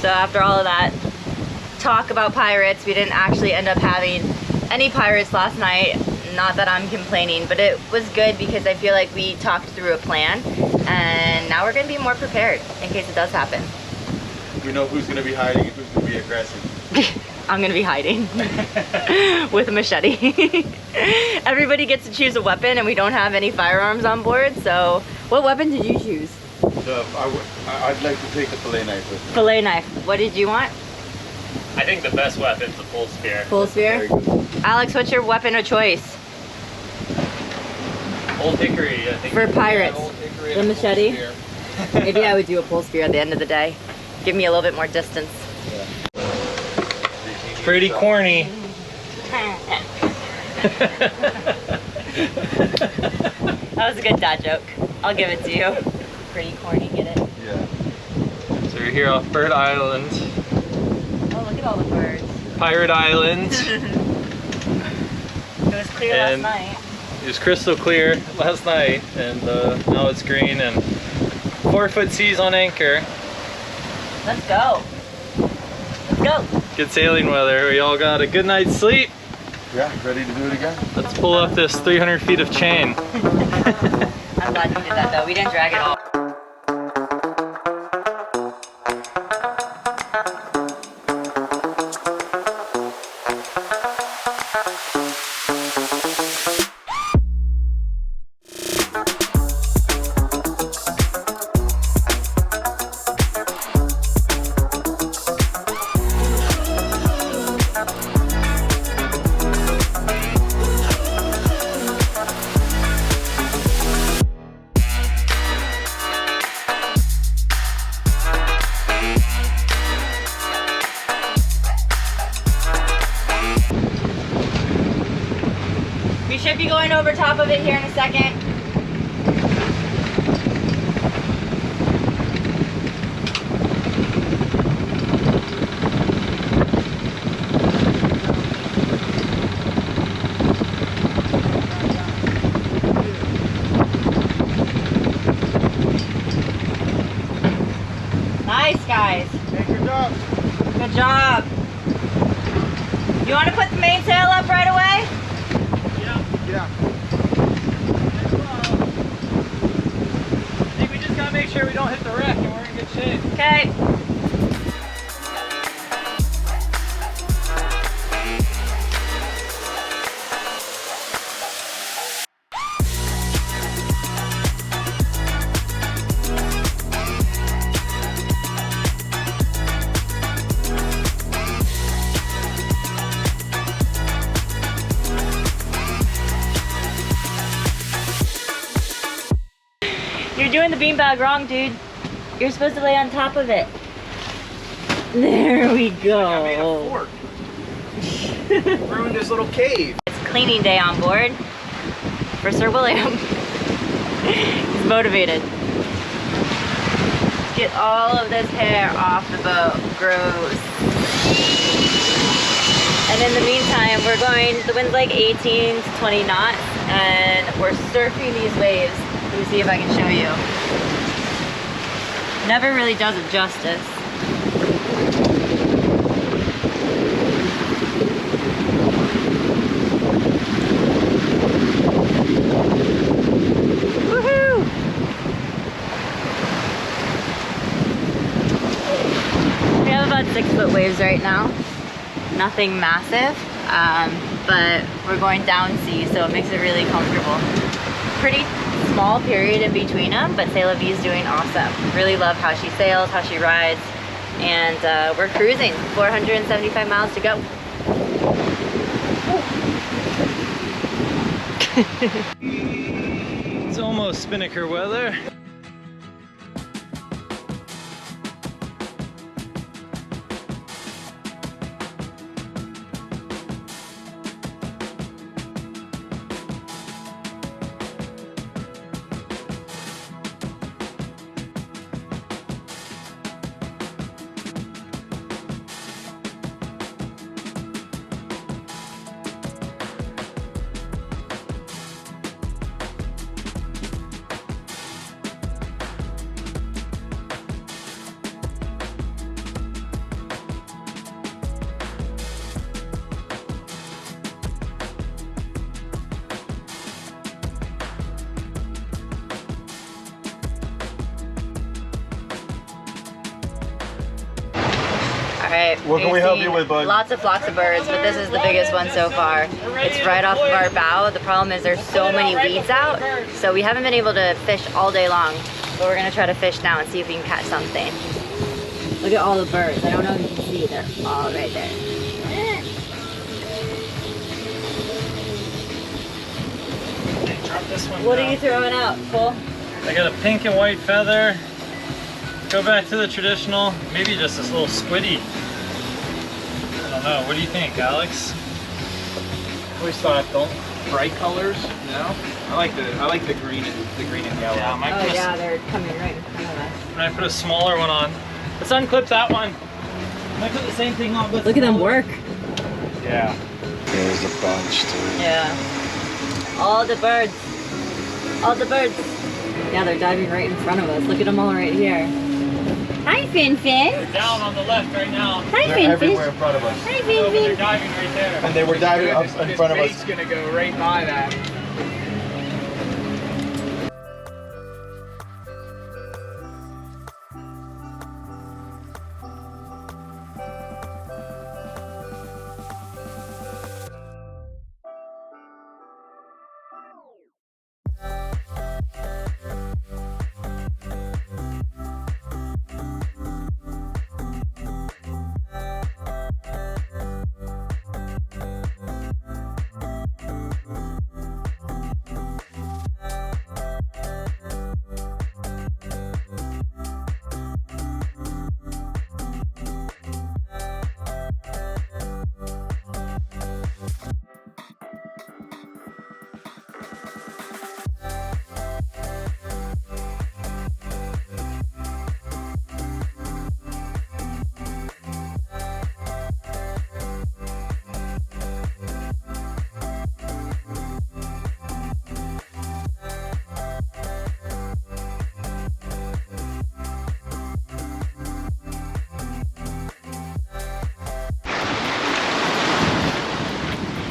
So after all of that talk about pirates, we didn't actually end up having any pirates last night. Not that I'm complaining, but it was good because I feel like we talked through a plan, and now we're gonna be more prepared in case it does happen. We know who's gonna be hiding and who's gonna be aggressive. I'm gonna be hiding with a machete. Everybody gets to choose a weapon, and we don't have any firearms on board, so what weapon did you choose? I'd like to take the fillet knife with me. Fillet knife. What did you want? I think the best weapon's the full spear. Full spear? Alex, what's your weapon of choice? Old hickory, I think. For pirates. Hickory The machete? Maybe I would do a pull spear at the end of the day. Give me a little bit more distance. It's pretty corny. That was a good dad joke. I'll give it to you. Pretty corny, get it? Yeah. So we're here off Bird Island. Oh, look at all the birds. Pirate Island. It was clear last night. It was crystal clear last night, and now it's green and 4-foot seas on anchor. Let's go. Let's go. Good sailing weather. We all got a good night's sleep. Yeah, ready to do it again? Let's pull up this 300 feet of chain. I'm glad you did that though. We didn't drag it all. We should be going over top of it here in a second. Nice, guys. Hey, good job. Good job. You want to put the mainsail up right away? Yeah. I think we just gotta make sure we don't hit the wreck and we're in good shape. Okay. You're doing the beanbag wrong, dude. You're supposed to lay on top of it. There we go. I made a fork. Ruined his little cave. It's cleaning day on board for Sir William. He's motivated. Let's get all of this hair off the boat. Gross. And in the meantime, we're going, the wind's like 18 to 20 knots, and we're surfing these waves. Let me see if I can show you. Never really does it justice. Woohoo! We have about 6-foot waves right now. Nothing massive, but we're going down sea, so it makes it really comfortable. Pretty small period in between them, but Sailor V is doing awesome. Really love how she sails, how she rides, and we're cruising. 475 miles to go. It's almost Spinnaker weather. All right. What can we help you with, bud? Lots of flocks of birds, but this is the biggest one so far. It's right off of our bow. The problem is there's so many weeds out, so we haven't been able to fish all day long. But we're gonna try to fish now and see if we can catch something. Look at all the birds. I don't know if you can see. They're all right there. Drop this one What down. are you throwing out, Cole? I got a pink and white feather. Go back to the traditional, maybe just this little squiddy. I don't know. What do you think, Alex? I always thought don't bright colors. No, I like the green and yellow. Yeah, I might Oh put a- yeah, they're coming right in front of us. I might put a smaller one on. Let's unclip that one. I might put the same thing on, but Look at them work. Yeah. There's a bunch too. Yeah. All the birds. All the birds. Yeah, they're diving right in front of us. Look at them all right here. Hi, Fin Fin. They're down on the left right now. Hi, They're Fin everywhere Fin. in front of us. Hi, Oh, Fin but they're Fin. diving right there. And they were diving up in front of us. Bait's gonna go right by that.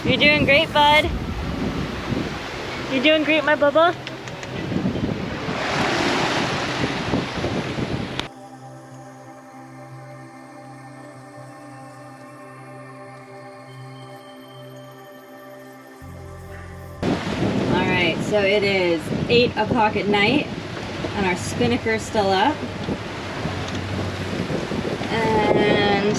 You're doing great, bud. You're doing great, my bubba. Alright, so it is 8 o'clock at night and our Spinnaker's still up. And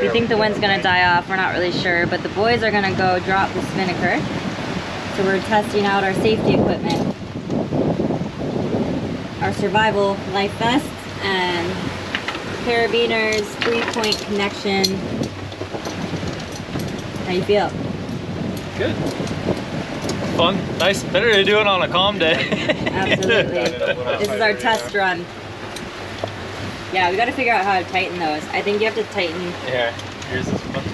we think the wind's gonna die off, we're not really sure, but the boys are gonna go drop the Spinnaker. So we're testing out our safety equipment. Our survival life vests and carabiners, 3-point connection. How you feel? Good. Fun. Nice. Better to do it on a calm day. Absolutely. This is our test run. Yeah, we gotta figure out how to tighten those. I think you have to tighten. Here, here's this one.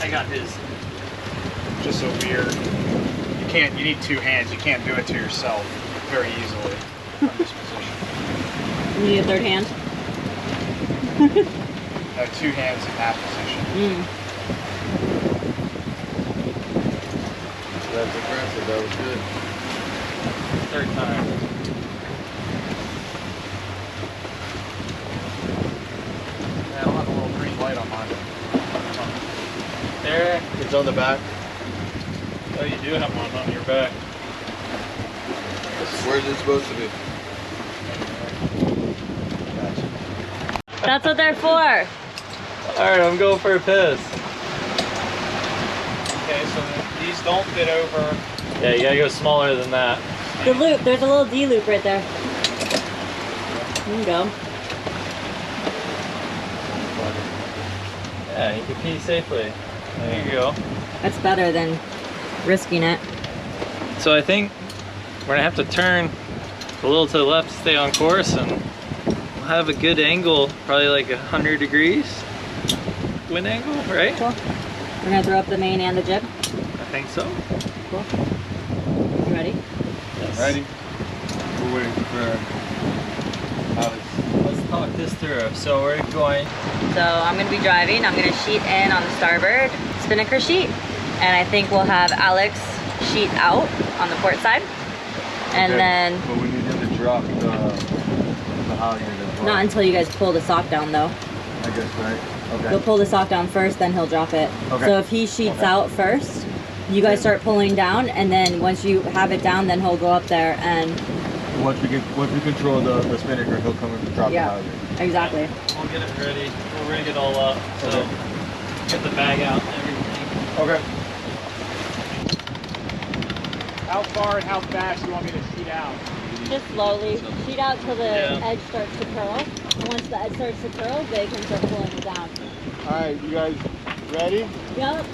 I got his. Just so weird. You need two hands. You can't do it to yourself very easily from this position. You need a third hand? No, two hands in that position. That's aggressive. That was good. Third time. Yeah, I'll have a little green light on mine. There. It's on the back. Oh, you do have one on your back. Where's it supposed to be? That's what they're for. Alright, I'm going for a piss. Okay, so these don't fit over. Yeah, you gotta go smaller than that. The loop, there's a little D loop right there. There you go. Yeah, you can pee safely. There you go. That's better than risking it. So I think we're gonna have to turn a little to the left to stay on course, and we'll have a good angle, probably like 100 degrees wind angle, right? Cool. We're gonna throw up the main and the jib. I think so. Cool. You ready? Yes. Ready? We're waiting for Alex. Let's talk this through. So we're going. So I'm gonna be driving. I'm gonna sheet in on the starboard Spinnaker sheet, and I think we'll have Alex sheet out on the port side, and Okay, then But we need him to drop the halyard as well. Not until you guys pull the sock down though. I guess, right? Okay. He'll pull the sock down first, then he'll drop it. Okay. So if he sheets out first, you guys start pulling down, and then once you have it down, then he'll go up there and... Once we control the spinnaker, he'll come and drop the halyard. Exactly. We'll get it ready. We'll rig it all up. So get the bag out and everything. Okay. How far and how fast do you want me to sheet out? Just slowly. Sheet out till the edge starts to curl. And once the edge starts to curl, they can start pulling it down. Alright, you guys ready? Yep.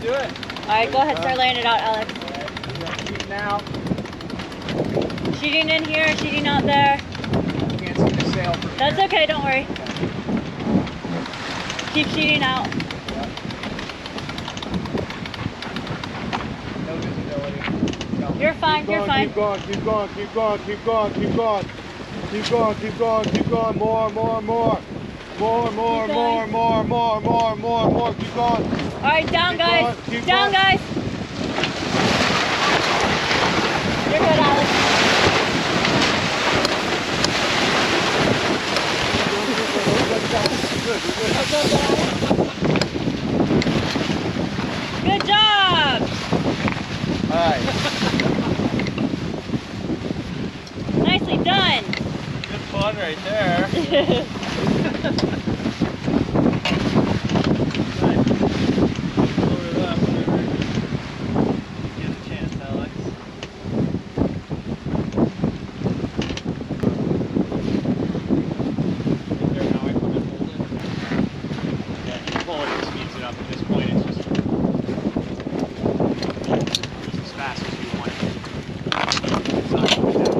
Do it. Alright, go ahead, start laying it out, Alex. Sheeting out. Sheeting in here, sheeting out there. Can't see the sail from That's here. okay, don't worry. Keep sheeting out. No visibility. No. You're fine, you're fine. Keep going, keep going, keep going, keep going, keep going. Keep going, keep going, keep going. More, more, more. More, more, Keep more, going. more, more, more, more, more. Keep going. Alright, down Keep guys. going, keep Down going. guys. You're good, Alex. Good job! Alright. Nicely done! Good fun right there. Lower that whenever you get a chance, Alex. Is there how I put it? Hold it. Yeah, you pull it, it speeds it up. At this point, it's just as fast as you want it. It's not going down.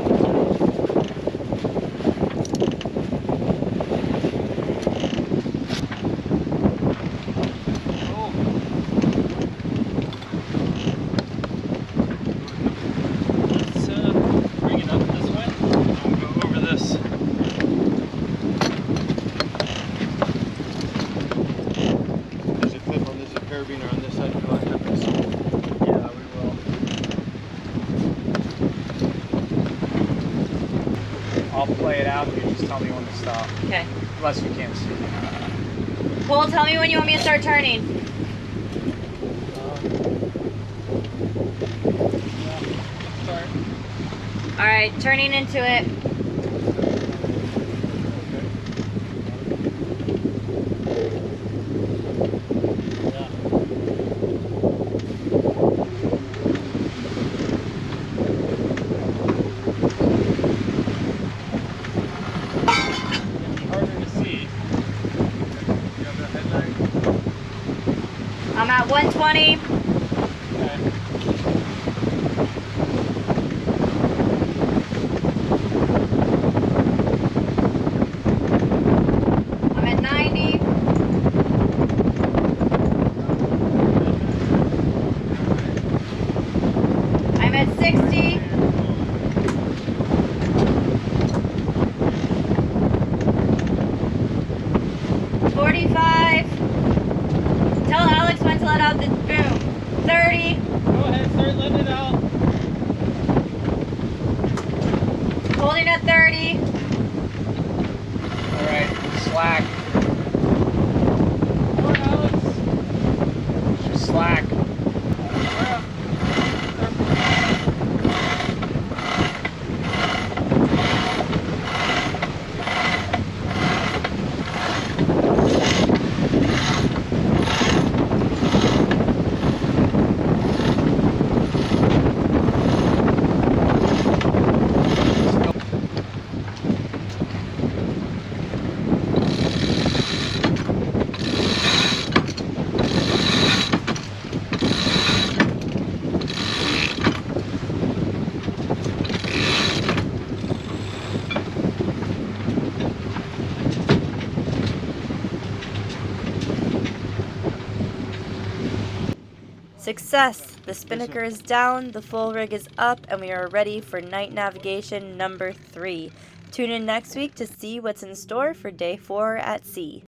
Let's bring it up this way. And we'll go over this. Does it clip on this carabiner on this side? You want to clip this? Yeah, we will. I'll play it out and you just tell me when to stop. Okay. Unless you can't see. Cole, tell me when you want me to start turning. Start. Alright, turning into it. Harder to see. You have the headlight? I'm at 120. Okay. I'm at 90. I'm at 60. Tell Alex when to let out the boom. 30. Go ahead, start letting it out. Holding at 30. All right. Slack. More, Alex. Just slack. Success! The Spinnaker is down, the full rig is up, and we are ready for night navigation number 3. Tune in next week to see what's in store for day 4 at sea.